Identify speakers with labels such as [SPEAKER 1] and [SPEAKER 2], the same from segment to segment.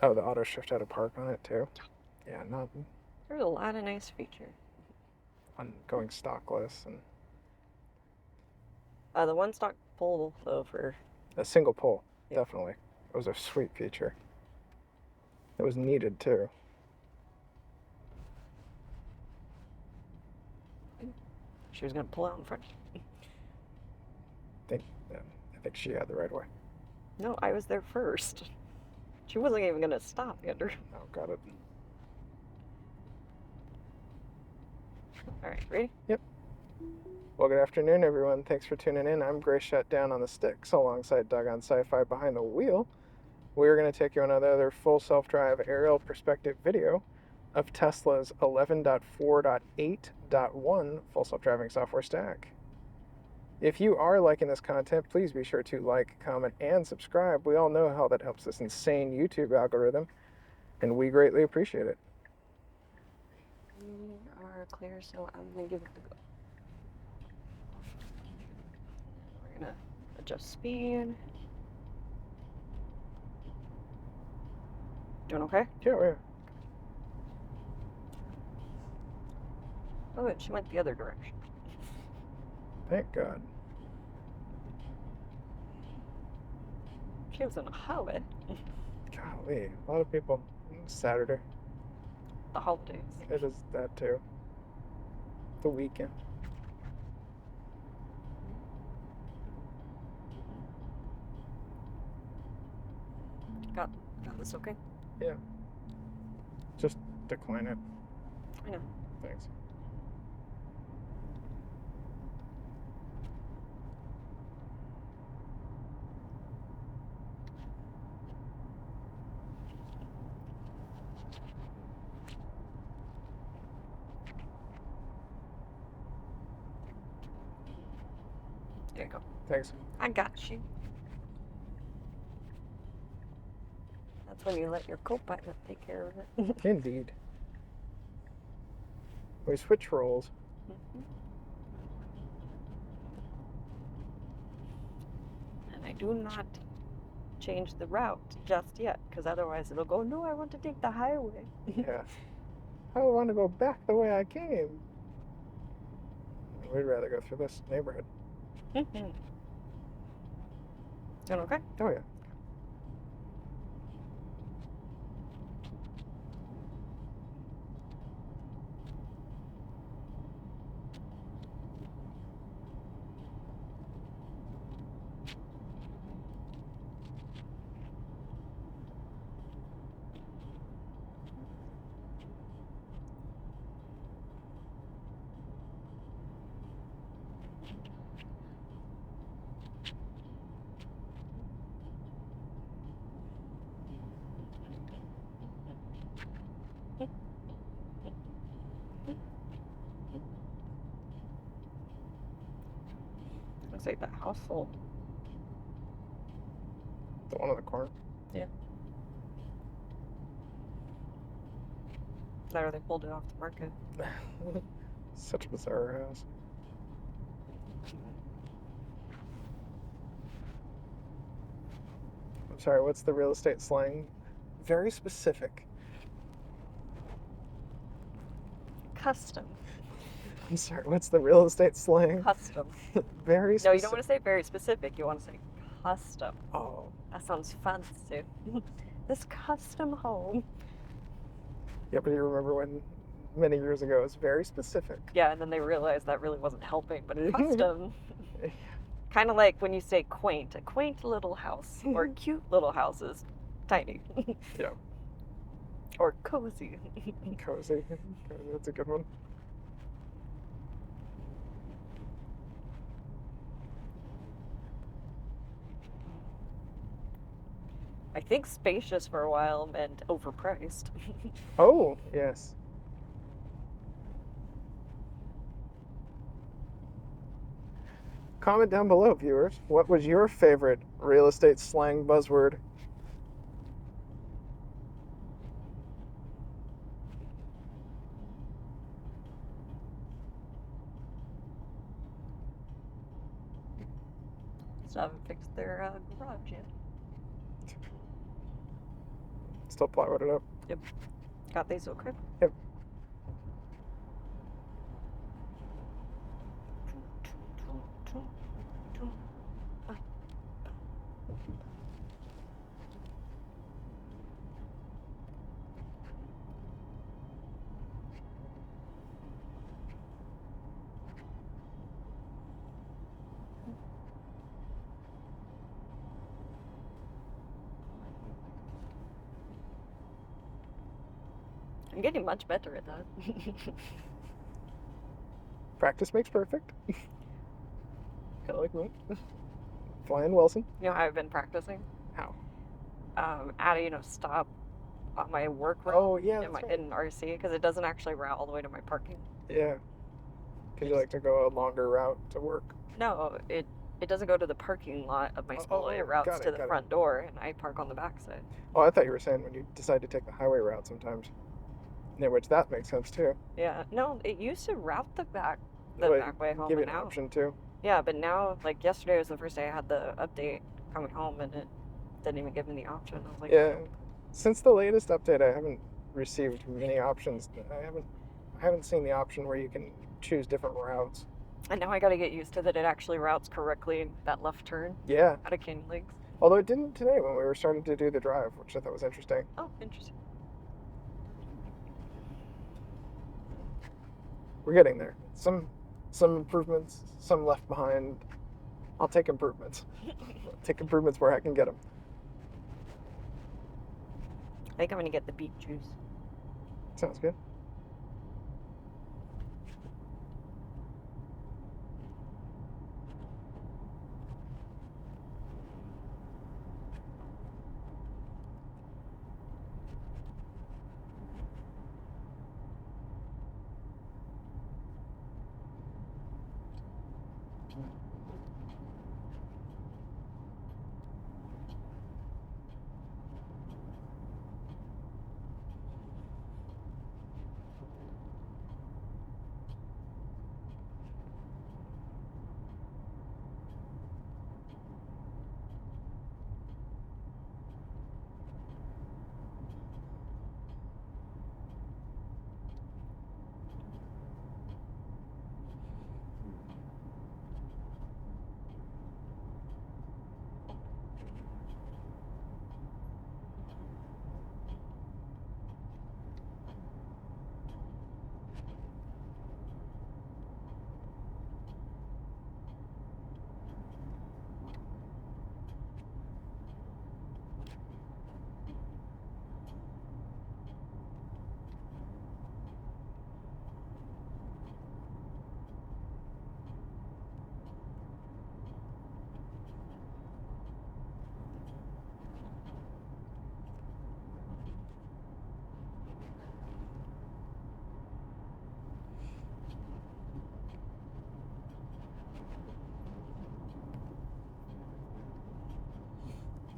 [SPEAKER 1] Oh, the auto shift out of park on it too. Yeah, not
[SPEAKER 2] There's a lot of nice features.
[SPEAKER 1] on going stockless and
[SPEAKER 2] The one stock pull though for
[SPEAKER 1] a single pull.
[SPEAKER 2] Yeah.
[SPEAKER 1] Definitely, it was a sweet feature. It was needed too.
[SPEAKER 2] she was gonna pull out in front.
[SPEAKER 1] I think she had the right way.
[SPEAKER 2] No, I was there first. She wasn't even gonna stop, Andrew.
[SPEAKER 1] Oh, got it.
[SPEAKER 2] All right, ready?
[SPEAKER 1] Yep. Well, good afternoon, everyone. Thanks for tuning in. I'm Gray Shutdown on the sticks alongside Doug on Sci-Fi behind the wheel. We're going to take you on another full self-drive aerial perspective video of Tesla's 11.4.8.1 full self-driving software stack. If you are liking this content, please be sure to like, comment, and subscribe. We all know how that helps this insane YouTube algorithm, and we greatly appreciate it.
[SPEAKER 2] We are clear, so I'm gonna give it a go. We're gonna adjust speed. Doing okay?
[SPEAKER 1] Yeah.
[SPEAKER 2] Oh, she went the other direction.
[SPEAKER 1] Thank God.
[SPEAKER 2] She was in a highway.
[SPEAKER 1] Golly, a lot of people. Saturday.
[SPEAKER 2] The holidays.
[SPEAKER 1] It is that too. The weekend.
[SPEAKER 2] Got this okay?
[SPEAKER 1] Yeah. Just decline it.
[SPEAKER 2] I know.
[SPEAKER 1] Thanks.
[SPEAKER 2] There you go.
[SPEAKER 1] Thanks.
[SPEAKER 2] I got you. That's when you let your co-pilot take care of it.
[SPEAKER 1] Indeed. We switch roles.
[SPEAKER 2] And I do not change the route just yet, because otherwise it'll go, no, I want to take the highway.
[SPEAKER 1] Yeah. I want to go back the way I came. We'd rather go through this neighborhood.
[SPEAKER 2] Doing okay?
[SPEAKER 1] Oh, yeah.
[SPEAKER 2] Looks like that house sold.
[SPEAKER 1] The one in the corner?
[SPEAKER 2] Yeah. Or they pulled it off the market.
[SPEAKER 1] Such a bizarre house. I'm sorry, what's the real estate slang? Very specific.
[SPEAKER 2] Custom.
[SPEAKER 1] I'm sorry, what's the real estate slang?
[SPEAKER 2] Custom.
[SPEAKER 1] Very specific.
[SPEAKER 2] No, you don't want to say very specific. You want to say custom.
[SPEAKER 1] Oh.
[SPEAKER 2] That sounds fancy. This custom home.
[SPEAKER 1] Yeah, but you remember when many years ago it was very specific.
[SPEAKER 2] Yeah, and then they realized that really wasn't helping, but custom. Kind of like when you say quaint, a quaint little house, or cute little houses, tiny.
[SPEAKER 1] Yeah.
[SPEAKER 2] Or cozy.
[SPEAKER 1] Cozy. That's a good one.
[SPEAKER 2] I think spacious for a while meant overpriced.
[SPEAKER 1] Oh, yes. Comment down below, viewers. What was your favorite real estate slang buzzword?
[SPEAKER 2] Still haven't fixed their garage yet.
[SPEAKER 1] Still plowed it up.
[SPEAKER 2] Yep. Got these okay?
[SPEAKER 1] Yep.
[SPEAKER 2] I'm getting much better at that.
[SPEAKER 1] Practice makes perfect. Kind of like me. Flying Wilson.
[SPEAKER 2] You know how I've been practicing?
[SPEAKER 1] How?
[SPEAKER 2] Adding a stop on my work route
[SPEAKER 1] Oh, yeah,
[SPEAKER 2] in
[SPEAKER 1] that's right.
[SPEAKER 2] in RC because it doesn't actually route all the way to my parking.
[SPEAKER 1] Yeah. Because you like to go a longer route to work.
[SPEAKER 2] No, it doesn't go to the parking lot of my school. It routes to the front door, and I park on the back side.
[SPEAKER 1] Oh, I thought you were saying when you decide to take the highway route sometimes. Yeah, which that makes sense too.
[SPEAKER 2] Yeah, no, it used to route the back way home.
[SPEAKER 1] Give you
[SPEAKER 2] and
[SPEAKER 1] an
[SPEAKER 2] now,
[SPEAKER 1] option too.
[SPEAKER 2] yeah, but now, like yesterday was the first day I had the update coming home, and it didn't even give me the option. I was like,
[SPEAKER 1] Yeah.
[SPEAKER 2] nope.
[SPEAKER 1] Since the latest update, I haven't received many options. I haven't seen the option where you can choose different routes.
[SPEAKER 2] And now I got to get used to that it actually routes correctly that left turn
[SPEAKER 1] Yeah.
[SPEAKER 2] out of Canyon Lakes.
[SPEAKER 1] Although it didn't today when we were starting to do the drive, which I thought was interesting.
[SPEAKER 2] Oh, interesting.
[SPEAKER 1] We're getting there. Some improvements, some left behind. I'll take improvements. I'll take improvements where I can get them.
[SPEAKER 2] I think I'm going to get the beet juice.
[SPEAKER 1] Sounds good.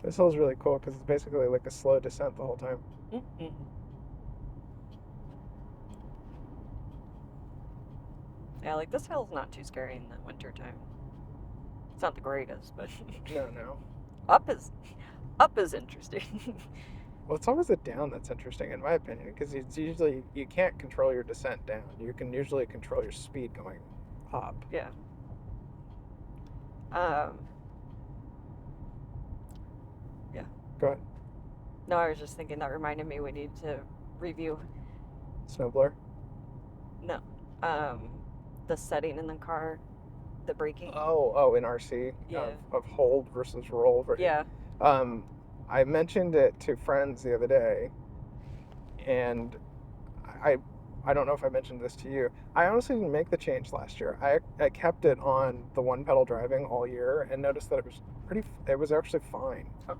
[SPEAKER 1] This hill is really cool because it's basically like a slow descent the whole time.
[SPEAKER 2] Mm-hmm. Yeah, like this hill's not too scary in the wintertime. It's not the greatest, but
[SPEAKER 1] No.
[SPEAKER 2] up is interesting.
[SPEAKER 1] Well, it's always the down that's interesting, in my opinion, because it's usually you can't control your descent down. You can usually control your speed going up.
[SPEAKER 2] Yeah. Yeah.
[SPEAKER 1] Go ahead.
[SPEAKER 2] No, I was just thinking that reminded me we need to review.
[SPEAKER 1] Snowblower.
[SPEAKER 2] No. The setting in the car, the braking.
[SPEAKER 1] Oh, in RC.
[SPEAKER 2] Yeah.
[SPEAKER 1] Of hold versus roll.
[SPEAKER 2] Yeah.
[SPEAKER 1] I mentioned it to friends the other day, and I don't know if I mentioned this to you. I honestly didn't make the change last year. I kept it on the one pedal driving all year and noticed that it was actually fine.
[SPEAKER 2] Okay.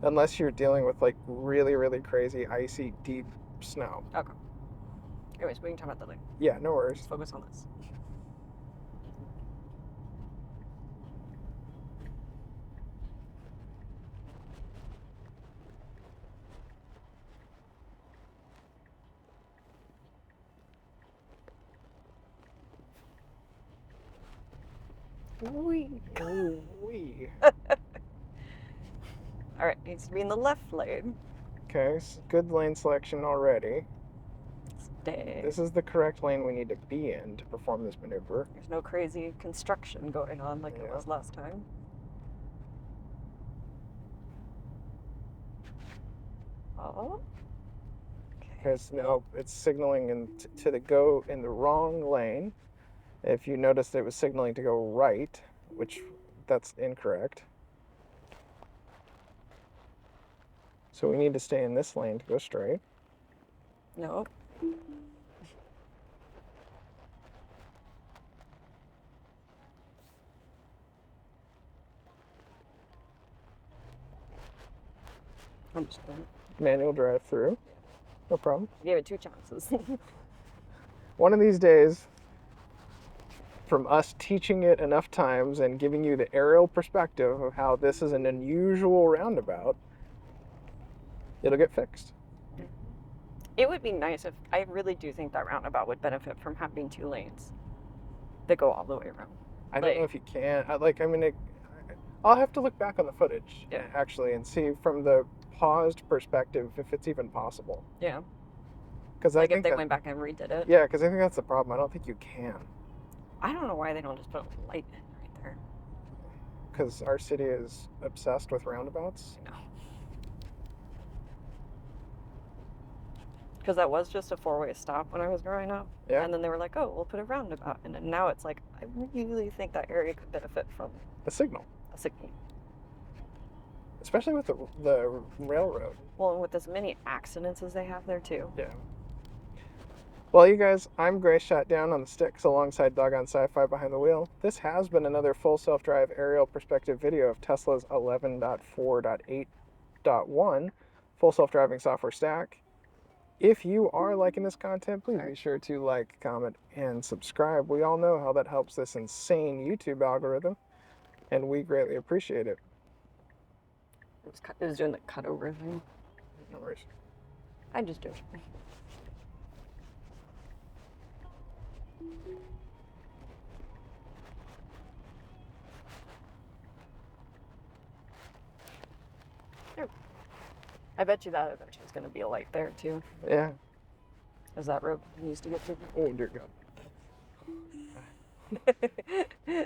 [SPEAKER 1] Unless you're dealing with like really, really crazy, icy, deep snow.
[SPEAKER 2] Okay. Anyways, we can talk about that later.
[SPEAKER 1] Yeah, no worries.
[SPEAKER 2] Let's focus on this.
[SPEAKER 1] Wee.
[SPEAKER 2] All right, needs to be in the left lane.
[SPEAKER 1] Okay, good lane selection already.
[SPEAKER 2] Stay.
[SPEAKER 1] This is the correct lane we need to be in to perform this maneuver.
[SPEAKER 2] There's no crazy construction going on like it was last time. Oh.
[SPEAKER 1] Because no, it's signaling to go in the wrong lane. If you noticed, it was signaling to go right, which that's incorrect. So we need to stay in this lane to go straight.
[SPEAKER 2] No. I'm just going.
[SPEAKER 1] Manual drive through. No problem.
[SPEAKER 2] Gave it 2 chances.
[SPEAKER 1] One of these days, from us teaching it enough times and giving you the aerial perspective of how this is an unusual roundabout, it'll get fixed.
[SPEAKER 2] It would be nice if, I really do think that roundabout would benefit from having 2 lanes that go all the way around.
[SPEAKER 1] I don't know if you can. I'll have to look back on the footage, actually, and see from the paused perspective if it's even possible.
[SPEAKER 2] Yeah.
[SPEAKER 1] Because
[SPEAKER 2] like if they went back and redid it.
[SPEAKER 1] Yeah, because I think that's the problem. I don't think you can.
[SPEAKER 2] I don't know why they don't just put a light in right there.
[SPEAKER 1] Because our city is obsessed with roundabouts.
[SPEAKER 2] I know. Because that was just a 4-way stop when I was growing up.
[SPEAKER 1] Yeah.
[SPEAKER 2] And then they were like, oh, we'll put a roundabout. And then now it's like, I really think that area could benefit from
[SPEAKER 1] a signal.
[SPEAKER 2] A signal.
[SPEAKER 1] Especially with the railroad.
[SPEAKER 2] Well, and with as many accidents as they have there, too.
[SPEAKER 1] Yeah. Well, you guys, I'm Gray, shot down on the sticks alongside Doggone Sci-Fi behind the wheel. This has been another full self-drive aerial perspective video of Tesla's 11.4.8.1 full self-driving software stack. If you are liking this content, please be sure to like, comment, and subscribe. We all know how that helps this insane YouTube algorithm, and we greatly appreciate it.
[SPEAKER 2] It was doing the cutover thing.
[SPEAKER 1] No worries.
[SPEAKER 2] I just do it. I bet you that eventually is going to be a light there too.
[SPEAKER 1] Yeah.
[SPEAKER 2] Is that road used to get to?
[SPEAKER 1] Oh dear God.